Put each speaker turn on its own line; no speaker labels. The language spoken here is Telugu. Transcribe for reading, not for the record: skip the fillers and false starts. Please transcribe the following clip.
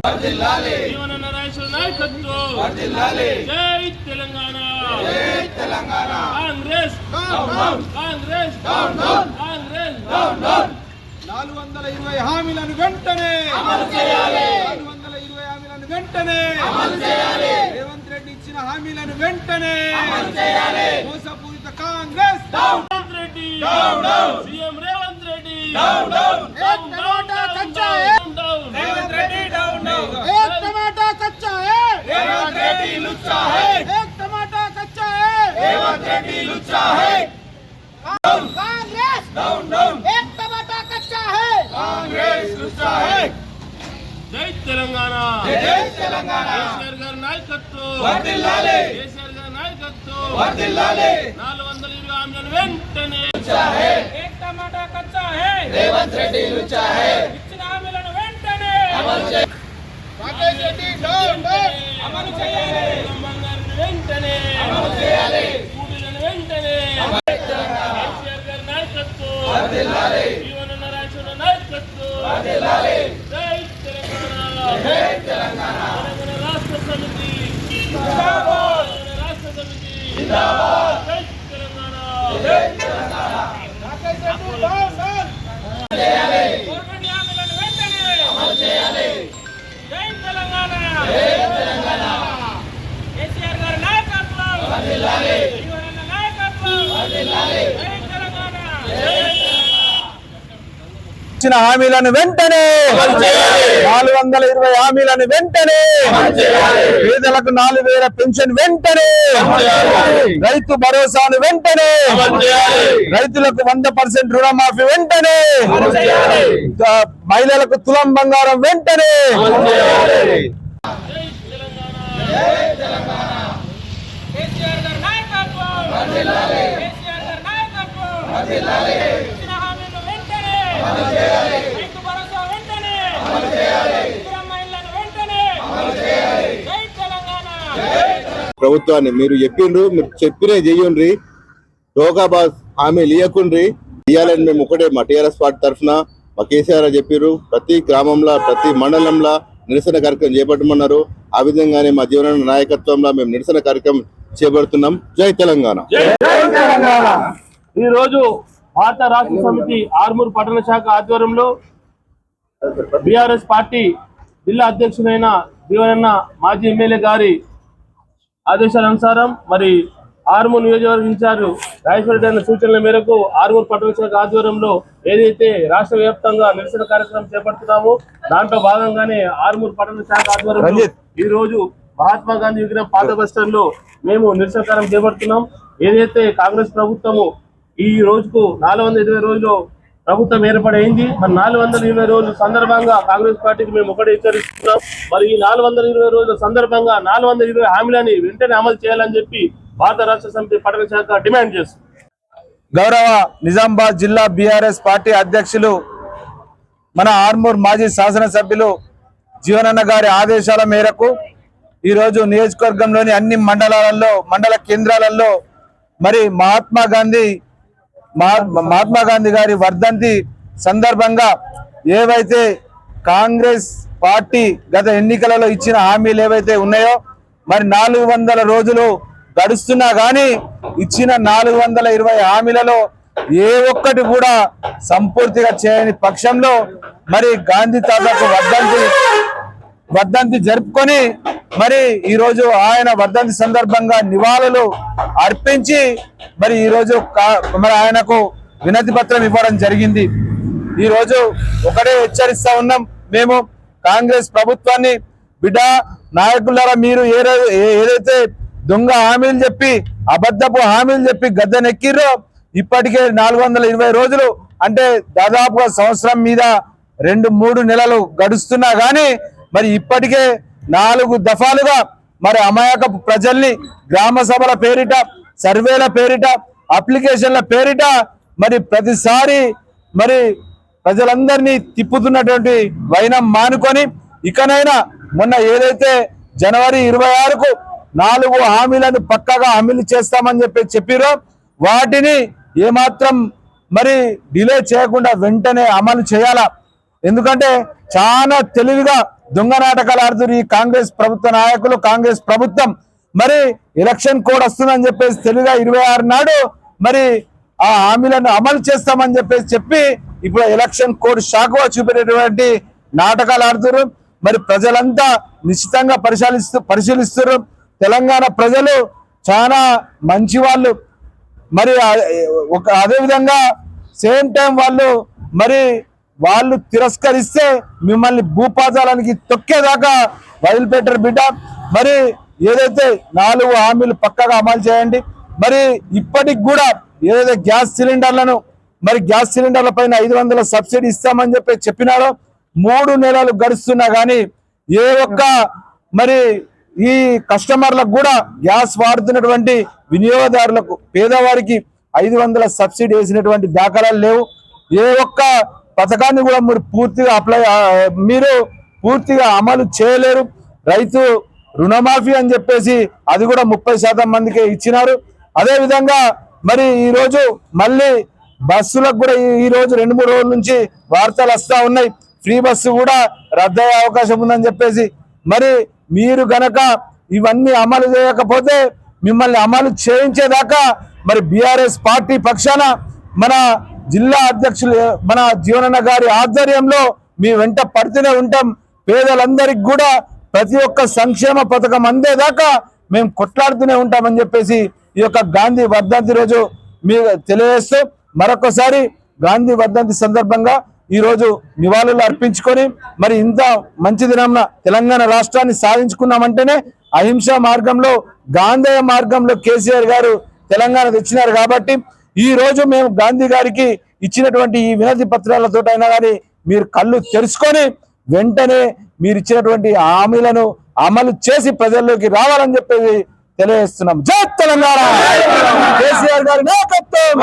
జీవన నరేశ్వర నాయకత్వం జై తెలంగాణ కాంగ్రెస్ కాంగ్రెస్ కాంగ్రెస్
420 హామీలను వెంటనే అమలు చేయాలి. 420 హామీలను వెంటనే అమలు చేయాలి. రేవంత్ రెడ్డి ఇచ్చిన హామీలను వెంటనే అమలు చేయాలి. మోసపూరిత Congress down
Reddy down down CM Revanth Reddy down down
एक टमाटा कच्चा है
రేవంత్ రెడ్డి డౌన్ డౌన్
एक टमाटा कच्चा है
రేవంత్ రెడ్డి లుచ్చా है
एक टमाटा कच्चा है
రేవంత్ రెడ్డి లుచ్చా है
कांग्रेस
डाउन डाउन
एक टमाटा कच्चा है
कांग्रेस లుచ్చా है జై తెలంగాణ
जय तेलंगाना
కేసీఆర్ గారి నాయకత్వం
వర్ధిల్లాలి
కేసీఆర్ గారి నాయకత్వం
వర్ధిల్లాలి
420 హామీలను వెంటనే
एक टमाटा कच्चा है
రేవంత్ రెడ్డి లుచ్చా है
ఇచ్చిన హామీలను వెంటనే అమలు చేయాలి. రాకేష్ రెడ్డి డౌన్ డౌన్ అమలు చేయాలి.
బంగారుని వెంటనే
అమలు చేయాలి.
కూలీలను వెంటనే కేసీఆర్ గారి నాయకత్వం వర్ధిల్లాలి జీవన నరేశ్వర నాయకత్వం వర్ధిల్లాలి జై తెలంగాణ జై తెలంగాణ తెలంగాణ రాష్ట్ర సమితి జిందాబాద్ తెలంగాణ రాష్ట్ర సమితి జిందాబాద్ జై తెలంగాణ జై తెలంగాణ
రాకేష్ రెడ్డి డౌన్ డౌన్
చేయాలి
గవర్నమెంట్ హామీలను వెంటనే
అమలు చేయాలి
జై తెలంగాణ
జై తెలంగాణ
కేసీఆర్ గారి నాయకత్వం
వర్ధిల్లాలి
జీవనన్న నాయకత్వం
వర్ధిల్లాలి
జై తెలంగాణ
ఇచ్చిన హామీలను వెంటనే 420 హామీలను వెంటనే పేదలకు 4000 పెన్షన్ వెంటనే రైతు భరోసాను వెంటనే రైతులకు 100% రుణమాఫీ వెంటనే మహిళలకు తులం బంగారం వెంటనే
కేసీఆర్ గారి నాయకత్వం వర్ధిల్లాలి కేసీఆర్ గారి నాయకత్వం వర్ధిల్లాలి ఇచ్చిన హామీలను వెంటనే అమలు చేయాలి. రైతు భరోసా వెంటనే అమలు చేయాలి. తులం మహిళలను వెంటనే అమలు చేయాలి. జై తెలంగాణ
ప్రభుత్వాన్ని మీరు చెప్పినే చెయ్యండి. డోకాబాద్ హామీలు ఇవ్వకుండ్రి. ఇవ్వాలని మేము ఒకటే మా టీఆర్ఎస్ పార్టీ తరఫున మా కేసీఆర్ చెప్పారు. ప్రతి గ్రామంలో ప్రతి మండలంలో నిరసన కార్యక్రమం చేపట్టమన్నారు. ఆ విధంగానే మా జీవన నాయకత్వంలో మేము నిరసన కార్యక్రమం చేపడుతున్నాం. జై తెలంగాణ.
ఈ రోజు భారత రాష్ట్ర సమితి ఆర్మూర్ పట్టణ శాఖ ఆధ్వర్యంలో బీఆర్ఎస్ పార్టీ జిల్లా అధ్యక్షుడైన జీవనన్న మాజీ ఎమ్మెల్యే గారి ఆదేశాల అనుసారం మరి ఆర్మూర్ నియోజకవర్గ ఇన్ఛార్జ్ రాజేశ్వర రెడ్డి అన్న సూచనల మేరకు ఆర్మూర్ పట్టణ శాఖ ఆధ్వర్యంలో ఏదైతే రాష్ట్ర వ్యాప్తంగా నిరసన కార్యక్రమం చేపడుతున్నామో దాంట్లో భాగంగానే ఆర్మూర్ పట్టణ శాఖ ఆధ్వర్యంలో ఈ రోజు మహాత్మా గాంధీ విగ్రహం పాత బస్టాండ్ లో మేము నిరసన కార్యం చేపడుతున్నాం. ఏదైతే కాంగ్రెస్ ప్రభుత్వము ఈ రోజుకు 420 రోజులు ప్రభుత్వం ఏర్పడైంది. మరి 420 రోజుల సందర్భంగా కాంగ్రెస్ పార్టీకి మేము ఒకటే హెచ్చరిస్తున్నాం. మరి ఈ 420 రోజుల సందర్భంగా 420 హామీలని వెంటనే అమలు చేయాలని చెప్పి భారత రాష్ట్ర సమితి పట్టణ శాఖ డిమాండ్ చేస్తుంది.
గౌరవ నిజామాబాద్ జిల్లా బీఆర్ఎస్ పార్టీ అధ్యక్షులు మన ఆర్మూర్ మాజీ శాసనసభ్యులు జీవనన్న గారి ఆదేశాల మేరకు ఈరోజు నియోజకవర్గంలోని అన్ని మండల కేంద్రాలలో మరి మహాత్మా గాంధీ గారి వర్ధంతి సందర్భంగా ఏవైతే కాంగ్రెస్ పార్టీ గత ఎన్నికలలో ఇచ్చిన హామీలు ఏవైతే ఉన్నాయో మరి 400 రోజులు గడుస్తున్నా గానీ ఇచ్చిన 420 హామీలలో ఏ ఒక్కటి కూడా సంపూర్తిగా చేయని పక్షంలో మరి గాంధీ తాతకు వర్ధంతి జరుపుకొని మరి ఈ రోజు ఆయన వర్ధంతి సందర్భంగా నివాళులు అర్పించి మరి ఈ రోజు మరి ఆయనకు వినతి పత్రం ఇవ్వడం జరిగింది. ఈ రోజు ఒకటే హెచ్చరిస్తా ఉన్నాం మేము కాంగ్రెస్ ప్రభుత్వాన్ని, బిడ్డ నాయకులారా, మీరు ఏదైతే దొంగ హామీలు చెప్పి అబద్ధపు హామీలు చెప్పి గద్దెనెక్కిర్రో ఇప్పటికే 420 రోజులు అంటే దాదాపుగా సంవత్సరం మీద 2-3 నెలలు గడుస్తున్నా గానీ మరి ఇప్పటికే 4 దఫాలుగా మరి అమాయకపు ప్రజల్ని గ్రామ సభల పేరిట, సర్వేల పేరిట, అప్లికేషన్ల పేరిట మరి ప్రతిసారి మరి ప్రజలందరినీ తిప్పుతున్నటువంటి వైనం మానుకొని ఇకనైనా మొన్న ఏదైతే జనవరి 26కు 4 హామీలను పక్కగా అమలు చేస్తామని చెప్పిరో వాటిని ఏమాత్రం మరి డిలే చేయకుండా వెంటనే అమలు చేయాలా. ఎందుకంటే చాలా తెలివిగా దొంగ నాటకాలు ఆడుతున్నారు ఈ కాంగ్రెస్ ప్రభుత్వ నాయకులు, కాంగ్రెస్ ప్రభుత్వం. మరి ఎలక్షన్ కోడ్ వస్తుందని చెప్పేసి తెలుగుగా 26 నాడు మరి ఆ హామీలను అమలు చేస్తామని చెప్పి ఇప్పుడు ఎలక్షన్ కోడ్ షాకుగా చూపెట్టేటువంటి నాటకాలు ఆడుతున్నారు. మరి ప్రజలంతా నిశ్చితంగా పరిశీలిస్తున్నారు. తెలంగాణ ప్రజలు చాలా మంచి వాళ్ళు. మరి అదే విధంగా సేమ్ టైం వాళ్ళు తిరస్కరిస్తే మిమ్మల్ని భూపాతాళానికి తొక్కేదాకా వదిలిపెట్టారు బిడ్డ. మరి ఏదైతే 4 హామీలు పక్కగా అమలు చేయండి. మరి ఇప్పటికి కూడా ఏదైతే గ్యాస్ సిలిండర్ల పైన 500 సబ్సిడీ ఇస్తామని చెప్పినారో 3 నెలలు గడుస్తున్నా కానీ ఏ ఒక్క మరి ఈ కస్టమర్లకు కూడా గ్యాస్ వాడుతున్నటువంటి వినియోగదారులకు పేదవారికి 500 సబ్సిడీ వేసినటువంటి దాఖలాలు లేవు. ఏ ఒక్క పథకాన్ని కూడా మీరు పూర్తిగా అమలు చేయలేరు. రైతు రుణమాఫీ అని చెప్పేసి అది కూడా 30% మందికే ఇచ్చినారు. అదే విధంగా మరి ఈ రోజు మళ్ళీ బస్సులకు కూడా ఈ రోజు 2-3 రోజుల నుంచి వార్తలు వస్తా ఉన్నాయి, ఫ్రీ బస్సు కూడా రద్దయ్యే అవకాశం ఉందని చెప్పేసి. మరి మీరు గనక ఇవన్నీ అమలు చేయకపోతే మిమ్మల్ని అమలు చేయించేదాకా మరి బీఆర్ఎస్ పార్టీ పక్షాన మన జిల్లా అధ్యక్షులు మన జీవనన్న గారి ఆధ్వర్యంలో మీ వెంట పడుతూనే ఉంటాం. పేదలందరికీ కూడా ప్రతి ఒక్క సంక్షేమ పథకం అందేదాకా మేము కొట్లాడుతూనే ఉంటామని చెప్పేసి ఈ యొక్క గాంధీ వర్ధంతి రోజు మీకు తెలియజేస్తూ మరొకసారి గాంధీ వర్ధంతి సందర్భంగా ఈ రోజు నివాళులు అర్పించుకొని మరి ఇంత మంచి దినంన తెలంగాణ రాష్ట్రాన్ని సాధించుకున్నామంటేనే అహింసా మార్గంలో గాంధేయ మార్గంలో కేసీఆర్ గారు తెలంగాణ తెచ్చినారు. కాబట్టి ఈ రోజు మేము గాంధీ గారికి ఇచ్చినటువంటి ఈ వినతి పత్రాలతో అయినా కానీ మీరు కళ్ళు తెరుచుకొని వెంటనే మీరు ఇచ్చినటువంటి హామీలను అమలు చేసి ప్రజల్లోకి రావాలని చెప్పేసి తెలియజేస్తున్నాం. జై తెలంగాణ, కేసీఆర్ గారి నాయకత్వం.